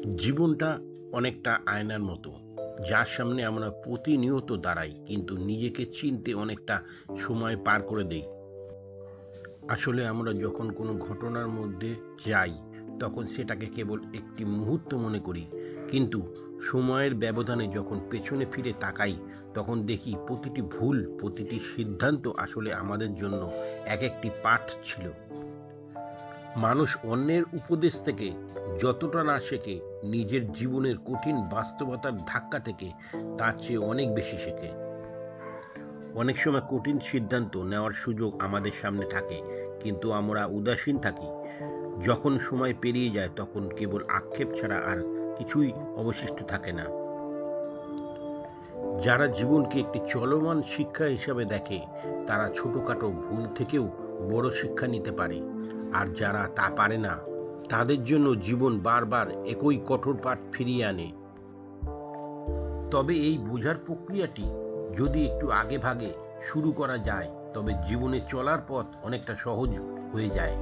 জীবনটা অনেকটা আয়নার মতো, যার সামনে আমরা প্রতিনিয়ত দাঁড়াই কিন্তু নিজেকে চিনতে অনেকটা সময় পার করে দেই। আসলে আমরা যখন কোনো ঘটনার মধ্যে যাই তখন সেটাকে কেবল একটি মুহূর্ত মনে করি, কিন্তু সময়ের ব্যবধানে যখন পেছনে ফিরে তাকাই তখন দেখি প্রতিটি ভুল, প্রতিটি সিদ্ধান্ত আসলে আমাদের জন্য এক একটি পাঠ ছিল। মানুষ অন্যের উপদেশ থেকে যতটা না শেখে, নিজের জীবনের কঠিন বাস্তবতার ধাক্কা থেকে তার চেয়ে অনেক বেশি শেখে। অনেক সময় কঠিন সিদ্ধান্ত নেওয়ার সুযোগ আমাদের সামনে থাকে, কিন্তু আমরা উদাসীন থাকি। যখন সময় পেরিয়ে যায় তখন কেবল আক্ষেপ ছাড়া আর কিছুই অবশিষ্ট থাকে না। যারা জীবনকে একটি চলমান শিক্ষা হিসাবে দেখে তারা ছোটোখাটো ভুল থেকেও বড় শিক্ষা নিতে পারে, আর যারা তা পারে না তাদের জন্য জীবন বারবার একই কঠোর পাঠ ফিরিয়ে আনে। তবে এই বোঝার প্রক্রিয়াটি যদি একটু আগে ভাগে শুরু করা যায় তবে জীবনে চলার পথ অনেকটা সহজ হয়ে যায়।